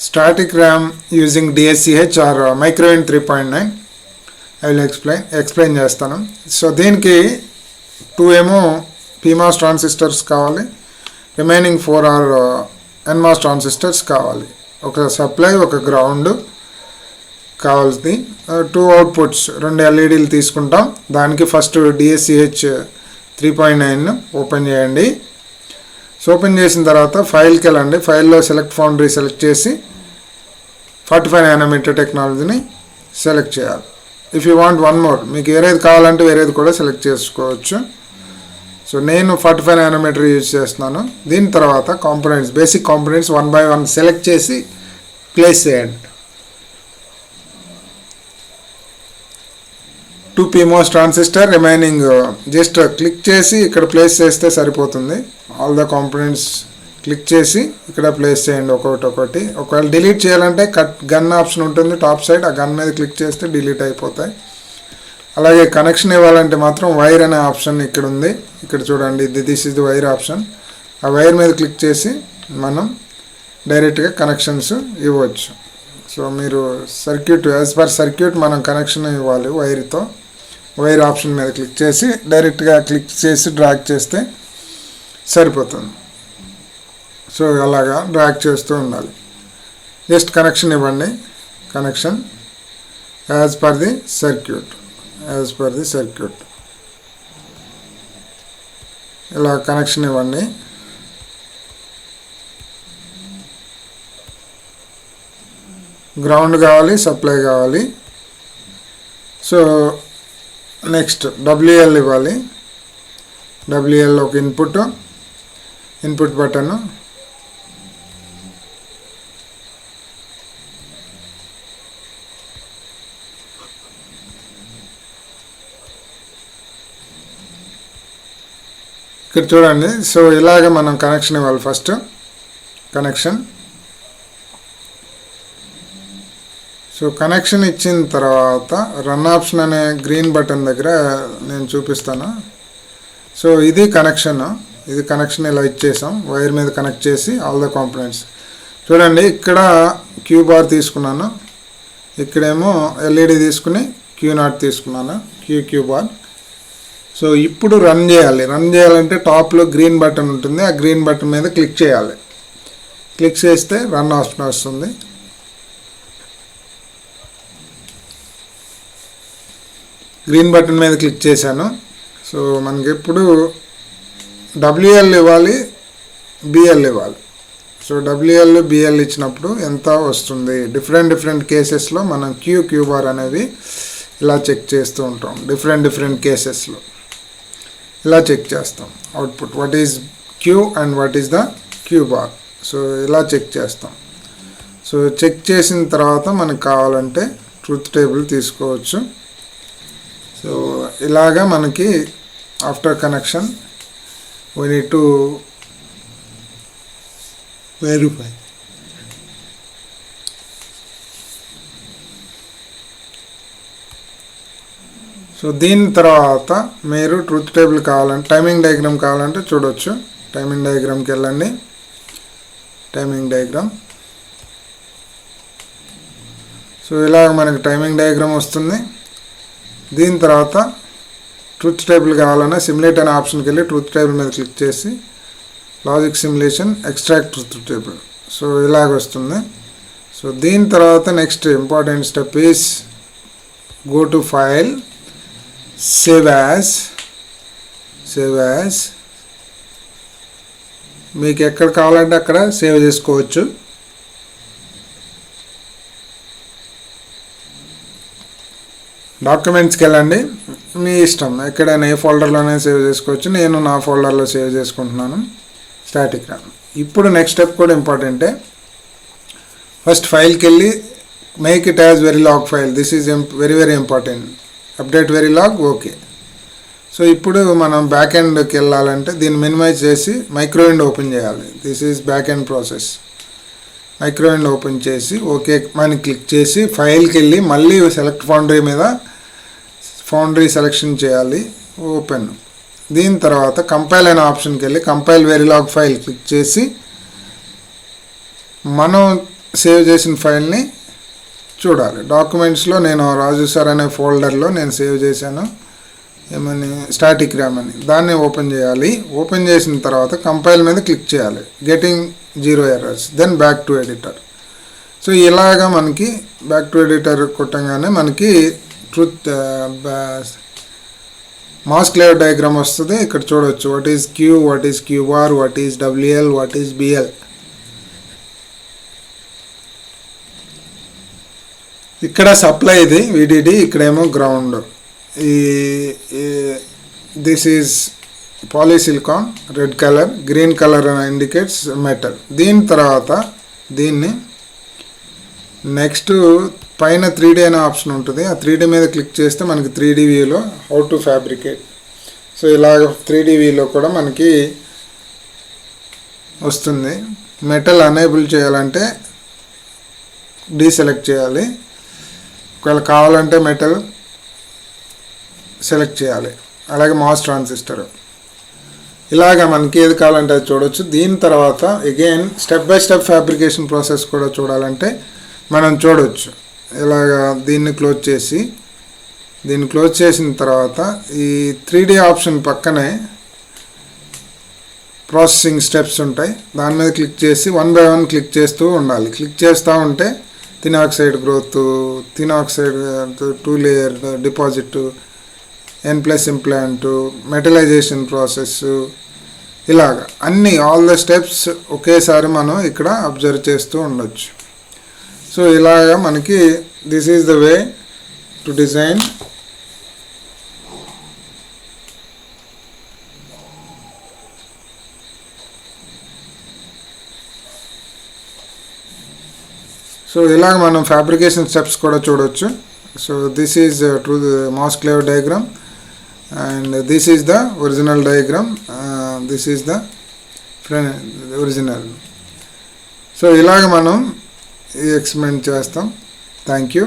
static RAM using DSCH or microINT 3.9. I will explain చేస్తాను. So దీనికి 2 ఏమో PMOS transistors కావాలి, రిమైనింగ్ 4 ఆర్ NMOS ట్రాన్సిస్టర్స్ కావాలి. ఒక సప్లై, ఒక గ్రౌండ్ కావాల్సింది. 2 అవుట్పుట్స్, 2 LEDలు తీసుకుంటాం. దానికి ఫస్ట్ DSCH 3.9 ఓపెన్ చేయండి. సో ఓపెన్ చేసిన తర్వాత ఫైల్కి వెళ్ళండి. ఫైల్లో సెలెక్ట్ ఫౌండరీ సెలెక్ట్ చేసి 45 నానోమీటర్ టెక్నాలజీని సెలెక్ట్ చేయాలి. If you want one more, మీకు వేరేది కావాలంటే వేరేది కూడా సెలెక్ట్ చేసుకోవచ్చు. సో నేను 45 నానోమీటర్ యూజ్ చేస్తున్నాను. దీని తర్వాత components, basic components 1 by 1 select చేసి ప్లేస్ చేయండి. 2 PMOS transistor remaining just click చేసి ఇక్కడ ప్లేస్ చేస్తే సరిపోతుంది. ఆల్ ద కాంపోనెంట్స్ క్లిక్ చేసి ఇక్కడ ప్లేస్ చేయండి ఒక్కొక్కటి. ఒకవేళ డిలీట్ చేయాలంటే గన్ ఆప్షన్ ఉంటుంది టాప్ సైడ్, ఆ గన్ మీద క్లిక్ చేస్తే డిలీట్ అయిపోతాయి. అలాగే కనెక్షన్ ఇవ్వాలంటే మాత్రం వైర్ అనే ఆప్షన్ ఇక్కడ ఉంది. ఇక్కడ చూడండి, this is the wire option. ఆ వైర్ మీద క్లిక్ చేసి మనం డైరెక్ట్గా కనెక్షన్స్ ఇవ్వచ్చు. సో మీరు సర్క్యూట్, యాజ్ పర్ సర్క్యూట్ మనం కనెక్షన్ ఇవ్వాలి వైర్తో. వైర్ ఆప్షన్ మీద క్లిక్ చేసి డైరెక్ట్గా క్లిక్ చేసి డ్రాగ్ చేస్తే సరిపోతుంది. సో అలాగా డ్రాగ్ చేస్తూ ఉండాలి. జస్ట్ కనెక్షన్ ఇవ్వండి. Connection as per the circuit, ఇలా కనెక్షన్ ఇవ్వండి. గ్రౌండ్ కావాలి, సప్లై కావాలి. సో నెక్స్ట్ WL ఇవ్వాలి. WL ఒక ఇన్పుట్ బటన్. ఇక్కడ చూడండి. సో ఇలాగ మనం కనెక్షన్ ఇవ్వాలి. First connection. సో కనెక్షన్ ఇచ్చిన తర్వాత రన్ ఆప్షన్ అనే గ్రీన్ బటన్ దగ్గర నేను చూపిస్తాను. సో ఇది కనెక్షన్ ఇలా ఇచ్చేసాం. వైర్ మీద కనెక్ట్ చేసి ఆల్ ద కాంపోనెంట్స్ చూడండి. ఇక్కడ క్యూ బార్ తీసుకున్నాను, ఇక్కడేమో LED తీసుకుని Q0 తీసుకున్నాను, క్యూ బార్. సో ఇప్పుడు రన్ చేయాలంటే టాప్లో గ్రీన్ బటన్ ఉంటుంది. ఆ గ్రీన్ బటన్ మీద క్లిక్ చేయాలి. క్లిక్ చేస్తే రన్ ఆప్షన్ వస్తుంది. గ్రీన్ బటన్ మీద క్లిక్ చేశాను. సో మనకి ఇప్పుడు WL ఇవ్వాలి, BL ఇవ్వాలి. సో WL BL ఇచ్చినప్పుడు ఎంత వస్తుంది. డిఫరెంట్ కేసెస్లో మనం క్యూ బార్ అనేవి ఇలా చెక్ చేస్తూ ఉంటాం. డిఫరెంట్ కేసెస్లో ఇలా చెక్ చేస్తాం output, what is Q and what is the queue bar. So ఇలా చెక్ చేస్తాం. సో చెక్ చేసిన తర్వాత మనకు కావాలంటే ట్రూత్ టేబుల్ తీసుకోవచ్చు. సో ఇలాగా మనకి after connection we need to verify. So దీని తర్వాత మీరు ట్రూత్ టేబుల్ కావాలంటే, టైమింగ్ డయాగ్రామ్ కావాలంటే చూడవచ్చు. టైమింగ్ డయాగ్రామ్కి వెళ్ళండి. Timing diagram. సో ఇలాగ మనకి టైమింగ్ డయాగ్రామ్ వస్తుంది. దీని తర్వాత ట్రూత్ టేబుల్ కావాలన్నా సిమ్యులేట్ అనే ఆప్షన్కి వెళ్ళి ట్రూత్ టేబుల్ మీద క్లిక్ చేసి logic simulation, extract truth table. So ఇలాగ వస్తుంది. సో దీని తర్వాత next important step is go to file, save as. మీకు ఎక్కడ కావాలంటే అక్కడ సేవ్ చేసుకోవచ్చు. డాక్యుమెంట్స్కి వెళ్ళండి, మీ ఇష్టం, ఎక్కడైనా ఏ ఫోల్డర్లోనే సేవ్ చేసుకోవచ్చు. నేను నా ఫోల్డర్లో సేవ్ చేసుకుంటున్నాను, స్టాటిక్ RAM. ఇప్పుడు నెక్స్ట్ స్టెప్ కూడా ఇంపార్టెంటే. ఫస్ట్ ఫైల్కి వెళ్ళి make it as Verilog file. This is very important. Update Verilog, okay. So ఇప్పుడు మనం బ్యాక్ ఎండ్కి వెళ్ళాలంటే దీన్ని మినిమైజ్ చేసి మైక్రోవిండ్ ఓపెన్ చేయాలి. This is back end process. Microwind open చేసి ఓకే అని క్లిక్ చేసి ఫైల్కి వెళ్ళి మళ్ళీ సెలెక్ట్ ఫౌండరీ మీద ఫౌండరీ సెలెక్షన్ చేయాలి, ఓపెన్. దీని తర్వాత కంపైల్ అనే ఆప్షన్కి వెళ్ళి కంపైల్ వెరీలాగ్ ఫైల్ క్లిక్ చేసి మనం సేవ్ చేసిన ఫైల్ని చూడాలి. డాక్యుమెంట్స్లో నేను రాజు సార్ అనే ఫోల్డర్లో నేను సేవ్ చేశాను, ఏమని స్టాటిక్ ర్యామ్ అని. దాన్ని ఓపెన్ చేయాలి. ఓపెన్ చేసిన తర్వాత కంపైల్ మీద క్లిక్ చేయాలి, getting 0 errors, then back to editor. So ఇలాగా మనకి బ్యాక్ టు ఎడిటర్ కొట్టంగానే మనకి ట్రూత్ మాస్క్ లేఅవుట్ డయాగ్రామ్ వస్తుంది. ఇక్కడ చూడవచ్చు what is Q, what is QR, what is WL, what is BL. ఇక్కడ సప్లై ఇది విడిడి, ఇక్కడేమో గ్రౌండ్. ఈ this is polysilicon red colour, green colour indicates metal. దీని తర్వాత దీన్ని నెక్స్ట్ పైన 3D అనే ఆప్షన్ ఉంటుంది. ఆ 3D మీద క్లిక్ చేస్తే మనకి 3D వ్యూలో హౌ టు ఫ్యాబ్రికేట్. సో ఇలాగ 3D వ్యూలో కూడా మనకి వస్తుంది. మెటల్ అనేబుల్ చేయాలంటే డీసెలెక్ట్ చేయాలి, ఒకవేళ కావాలంటే మెటల్ సెలెక్ట్ చేయాలి. అలాగే మాస్ ట్రాన్సిస్టర్, ఇలాగ మనకి ఏది కావాలంటే అది చూడవచ్చు. దీని తర్వాత again step by step fabrication process కూడా చూడాలంటే మనం చూడవచ్చు. ఇలాగా దీన్ని క్లోజ్ చేసిన తర్వాత ఈ 3D ఆప్షన్ పక్కనే ప్రాసెసింగ్ స్టెప్స్ ఉంటాయి. దాని మీద క్లిక్ చేసి 1 by 1 క్లిక్ చేస్తూ ఉండాలి. క్లిక్ చేస్తూ ఉంటే thin oxide growth, thin oxide 2 layer deposit, N+ implant, metallisation process, ఇలాగ అన్నీ ఆల్ ద స్టెప్స్ ఒకేసారి మనం ఇక్కడ అబ్జర్వ్ చేస్తూ ఉండొచ్చు. సో ఇలాగ మనకి this is the way to design so ఇలాగ మనం ఫ్యాబ్రికేషన్ స్టెప్స్ కూడా చూడవచ్చు. So this is to the mask layout diagram and this is the original diagram, this is the original. So ఇలాగ మనం ఎక్స్ప్లెయిన్ చేస్తాం. Thank you.